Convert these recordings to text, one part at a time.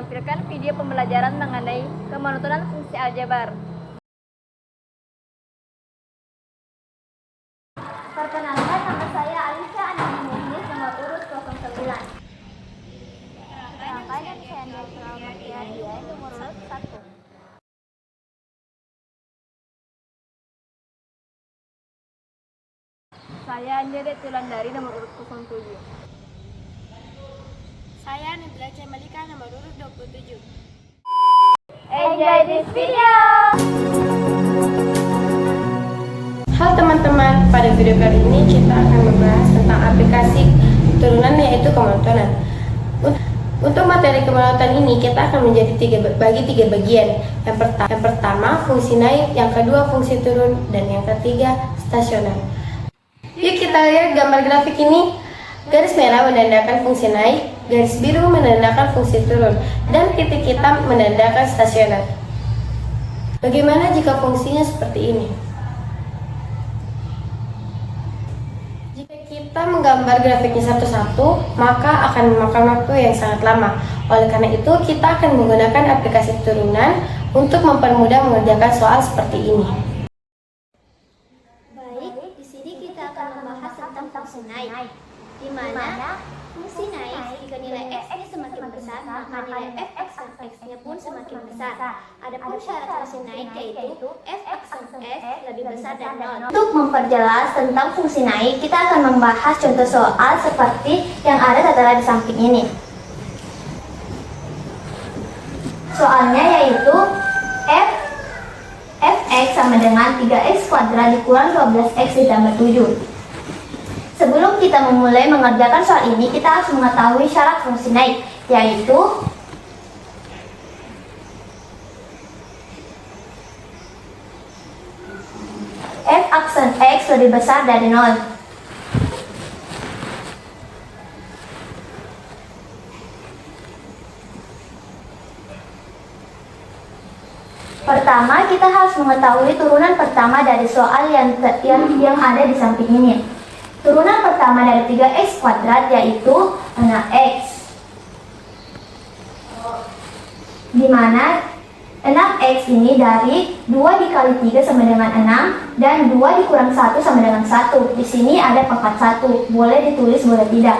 menampilkan video pembelajaran mengenai kemonotonan fungsi aljabar. Perkenalkan, nama saya Alisha Anani Muhnis, nomor urut 09. Perkenalkan, nama saya Andrea Sulamatia, nomor urut 1. Saya Andrea Tulandari, nomor urut 07. Saya Nabila Cemalika, nomor urut 27. Enjoy this video! Halo teman-teman, pada video kali ini kita akan membahas tentang aplikasi turunan yaitu kemonotonan. Untuk materi kemonotonan ini kita akan bagi tiga bagian. Yang pertama fungsi naik, yang kedua fungsi turun, dan yang ketiga stasioner. Yuk kita lihat gambar grafik ini. Garis merah menandakan fungsi naik, garis biru menandakan fungsi turun, dan titik hitam menandakan stasioner. Bagaimana jika fungsinya seperti ini? Jika kita menggambar grafiknya satu-satu, maka akan memakan waktu yang sangat lama. Oleh karena itu, kita akan menggunakan aplikasi turunan untuk mempermudah mengerjakan soal seperti ini. Baik, di sini kita akan membahas tentang fungsi naik, di mana fungsi naik jika nilai x-nya semakin besar, maka nilai f aksen x-nya pun semakin besar. Adapun syarat fungsi naik yaitu f aksen x lebih besar dari 0. Untuk memperjelas tentang fungsi naik, kita akan membahas contoh soal seperti yang ada tertera di samping ini. Soalnya yaitu fx sama dengan 3x kuadrat dikurang 12x ditambah 7. Sebelum kita memulai mengerjakan soal ini, kita harus mengetahui syarat fungsi naik, yaitu f aksen x lebih besar dari 0. Pertama, kita harus mengetahui turunan pertama dari soal yang ada di samping ini. Turunan pertama dari 3x kuadrat yaitu 6x, di mana 6x ini dari 2 dikali 3 sama dengan 6 dan 2 dikurang 1 sama dengan 1. Di sini ada pangkat 1, boleh ditulis boleh tidak.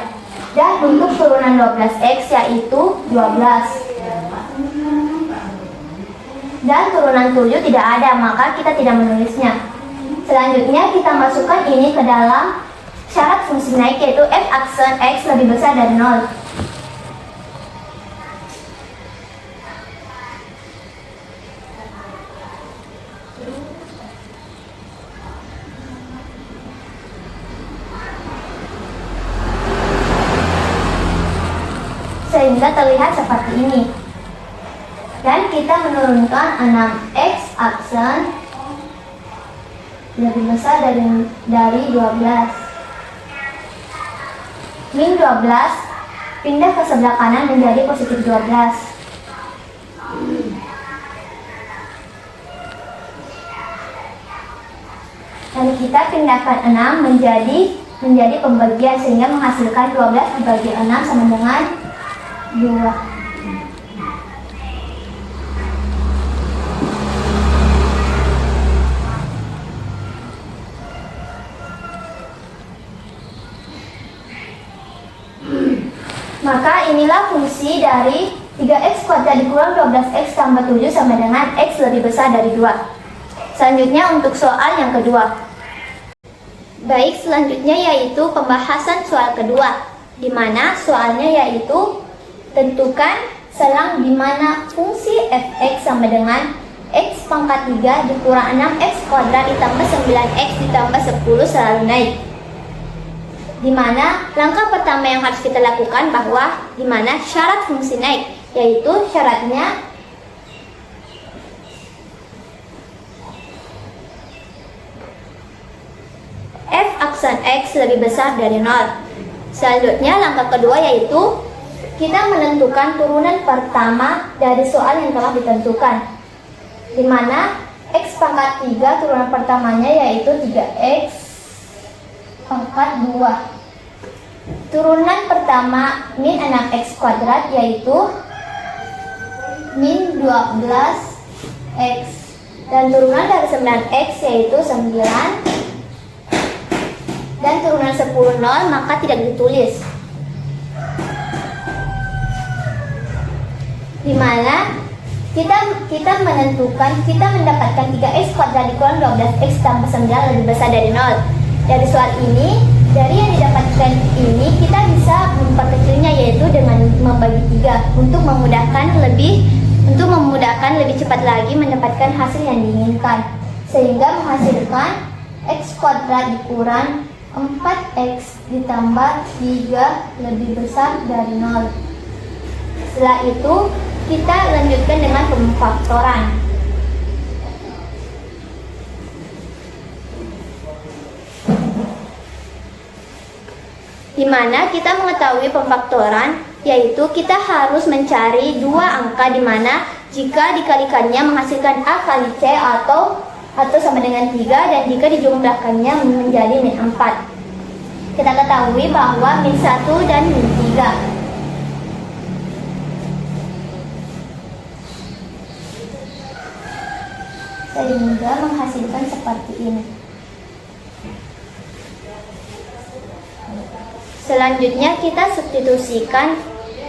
Dan untuk turunan 12x yaitu 12. Dan turunan 7 tidak ada, maka kita tidak menulisnya. Selanjutnya kita masukkan ini ke dalam syarat fungsi naik, yaitu f aksen x lebih besar dari 0. Sehingga terlihat seperti ini. Dan kita menurunkan 6x aksen lebih besar dari 12. Min 12 pindah ke sebelah kanan menjadi positif 12. Dan kita pindahkan 6 menjadi pembagian sehingga menghasilkan 12 dibagi 6 sama dengan 2. Maka inilah fungsi dari 3x kuadrat dikurang 12x tambah 7 sama dengan x lebih besar dari 2. Selanjutnya untuk soal yang kedua. Baik, selanjutnya yaitu pembahasan soal kedua, di mana soalnya yaitu tentukan selang di mana fungsi fx sama dengan x pangkat 3 dikurang 6x kuadrat ditambah 9x ditambah 10 selalu naik. Di mana langkah pertama yang harus kita lakukan bahwa di mana syarat fungsi naik, yaitu syaratnya f aksen x lebih besar dari 0. Selanjutnya langkah kedua yaitu kita menentukan turunan pertama dari soal yang telah ditentukan, di mana x pangkat 3 turunan pertamanya yaitu 3x pangkat 2. Turunan pertama min 6x kuadrat yaitu min 12x. Dan turunan dari 9x yaitu 9. Dan turunan 10 0 maka tidak ditulis. Dimana kita mendapatkan 3x kuadrat dikurang 12x tambah 9 lebih besar dari 0. Dari soal ini, dari yang didapatkan ini kita bisa memperkecilnya yaitu dengan membagi 3 untuk memudahkan lebih cepat lagi mendapatkan hasil yang diinginkan, sehingga menghasilkan x kuadrat dikurang 4x ditambah 3 lebih besar dari 0. Setelah itu kita lanjutkan dengan pemfaktoran. Di mana kita mengetahui pemfaktoran, yaitu kita harus mencari dua angka di mana jika dikalikannya menghasilkan A kali C atau sama dengan 3, dan jika dijumlahkannya menjadi min 4. Kita ketahui bahwa min 1 dan min 3. Sehingga menghasilkan seperti ini. Selanjutnya kita substitusikan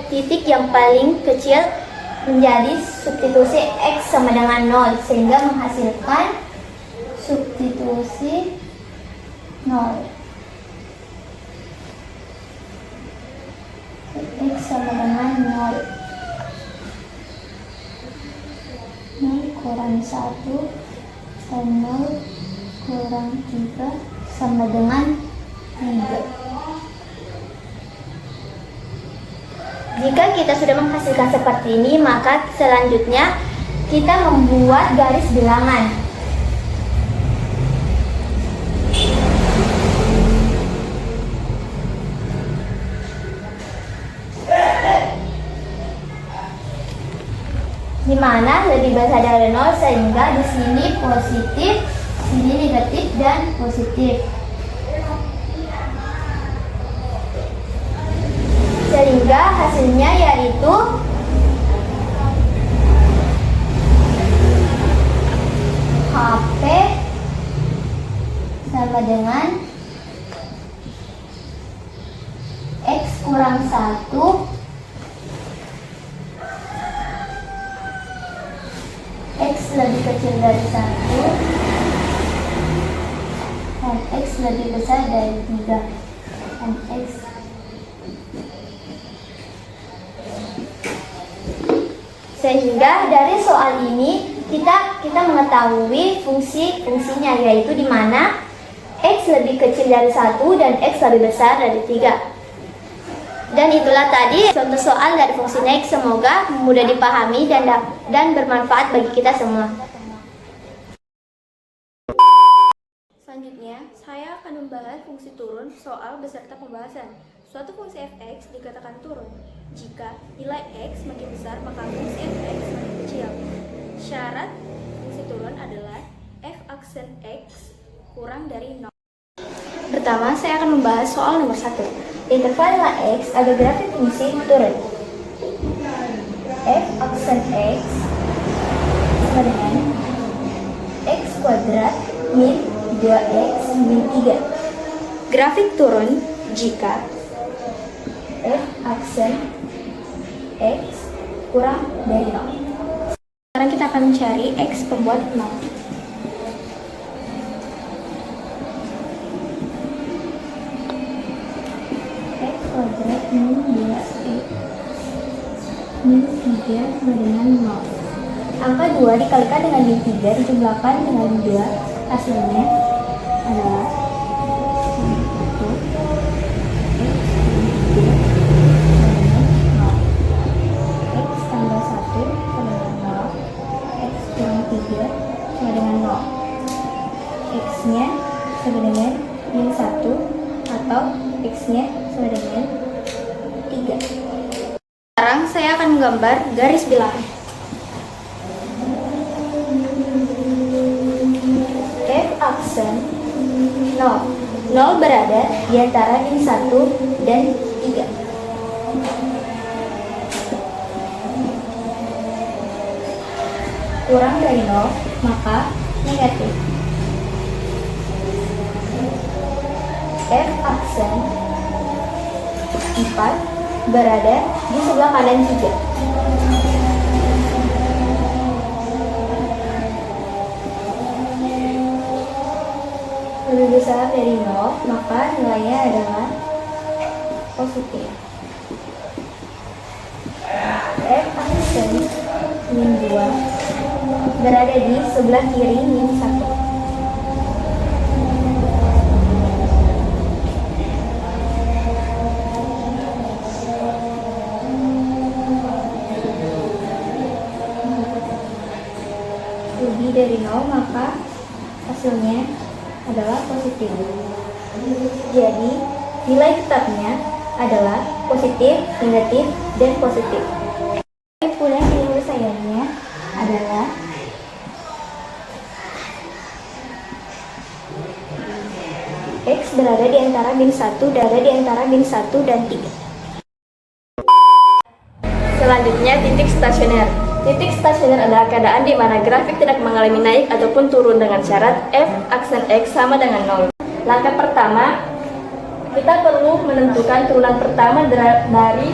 titik yang paling kecil menjadi substitusi x sama dengan 0, sehingga menghasilkan substitusi 0. X sama dengan 0. 0 kurang 1 dan 0 kurang 3 sama dengan 3. Jika kita sudah menghasilkan seperti ini, maka selanjutnya kita membuat garis bilangan. Di mana lebih besar dari 0, sehingga di sini positif, sini negatif dan positif. Sehingga hasilnya yaitu HP sama dengan X kurang 1 X lebih kecil dari 1 dan X lebih besar dari 3 dan X. Sehingga dari soal ini kita mengetahui fungsinya, yaitu di mana x lebih kecil dari 1 dan x lebih besar dari 3. Dan itulah tadi contoh soal dari fungsi X. Semoga mudah dipahami dan bermanfaat bagi kita semua. Selanjutnya, saya akan membahas fungsi turun soal beserta pembahasan. Suatu fungsi fx dikatakan turun jika nilai x semakin besar maka fungsi fx semakin kecil. Syarat fungsi turun adalah f aksen x kurang dari 0. Pertama, saya akan membahas soal nomor 1. Interval nilai x agar grafik fungsi turun. F aksen x sama dengan x kuadrat min 2x min 3. Grafik turun jika f aksen x kurang dari 0. Sekarang kita akan mencari x pembuat 0. X kuadrat min 2x min 3 sama dengan 0. Angka 2 dikalikan dengan min 3 dijumlahkan dengan 2, hasilnya adalah 1 x-nya sama dengan min 1 atau x-nya sama dengan 3. Sekarang saya akan menggambar garis bilangan. F aksen 0. 0 berada di antara min 1 dan 3. kurang dari 0, maka negatif. F aksen 4 berada di sebelah kanan 3. Lebih besar dari 0, maka nilainya adalah positif. F aksen min 2 berada di sebelah kiri min 1. Lebih dari 0, maka hasilnya adalah positif. Jadi, nilai tetapnya adalah positif, negatif, dan positif. Kesimpulan penyelesaiannya adalah X berada di antara min 1, berada di antara min 1 dan 3. Selanjutnya, titik stasioner. Titik stasioner adalah keadaan di mana grafik tidak mengalami naik ataupun turun dengan syarat f aksen x sama dengan 0. Langkah pertama, kita perlu menentukan turunan pertama dari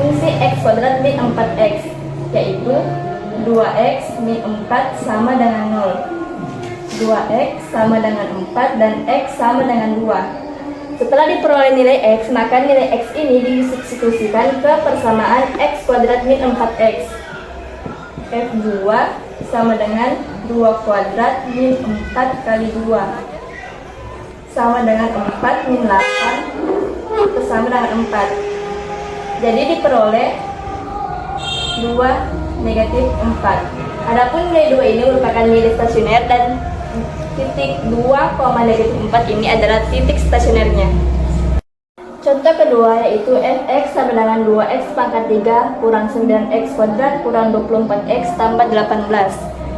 fungsi x kuadrat min 4x, yaitu 2x min 4 sama dengan 0. 2x sama dengan 4 dan x sama dengan 2. Setelah diperoleh nilai x, maka nilai x ini disubstitusikan ke persamaan x kuadrat min 4x. F2 sama dengan 2 kuadrat min 4 kali 2 sama dengan 4 min 8 bersama dengan 4. Jadi diperoleh 2 negatif 4. Adapun nilai 2 ini merupakan nilai stasioner dan titik 2, negatif 4 ini adalah titik stasionernya. Contoh kedua yaitu fx sama dengan 2x pangkat 3 kurang 9x kuadrat kurang 24x tambah 18.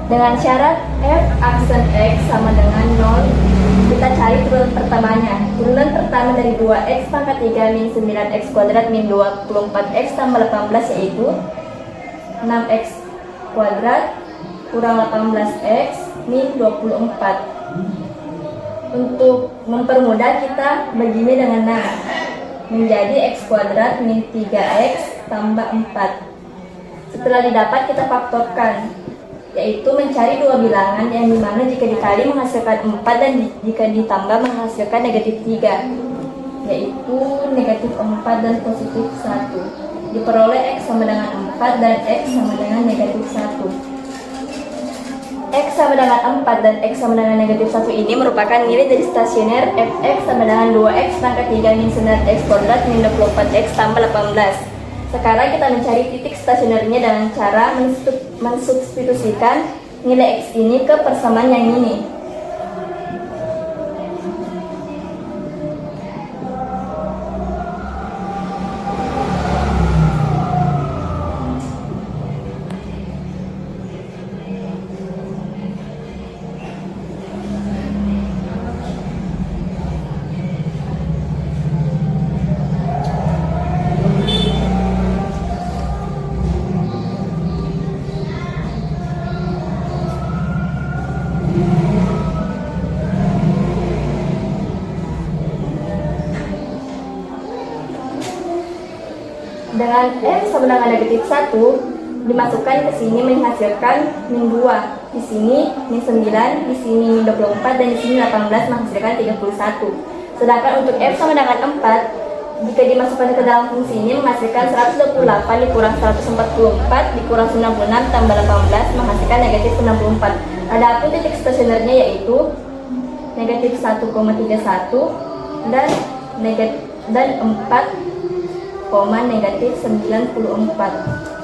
Dengan syarat f aksen x sama dengan 0, kita cari turunan pertamanya. Turunan pertama dari 2x pangkat 3 min 9x kuadrat min 24x tambah 18 yaitu 6x kuadrat kurang 18x min 24. Untuk mempermudah kita begini dengan 6 menjadi x kuadrat min 3x tambah 4. Setelah didapat kita faktorkan, yaitu mencari dua bilangan yang dimana jika dikali menghasilkan 4 dan jika ditambah menghasilkan negatif 3, yaitu negatif 4 dan positif 1. Diperoleh x sama dengan 4 dan x sama dengan negatif 1. X sama dengan 4 dan X sama dengan negatif 1 ini merupakan nilai dari stasioner fx sama dengan 2x pangkat 3 min 9x kuadrat min 24x tambah 18. Sekarang kita mencari titik stasionernya dengan cara mensubstitusikan nilai X ini ke persamaan yang ini. Dengan F sama dengan negatif 1 dimasukkan ke sini menghasilkan min 2. Di sini min 9, di sini min 24 dan di sini 18 menghasilkan 31. Sedangkan untuk F sama dengan 4 jika dimasukkan ke dalam fungsi ini menghasilkan 128 dikurang 144 dikurang 96 tambah 18 menghasilkan negatif 64. Adapun titik stasionernya yaitu negatif 1,31 dan 4, negatif 94.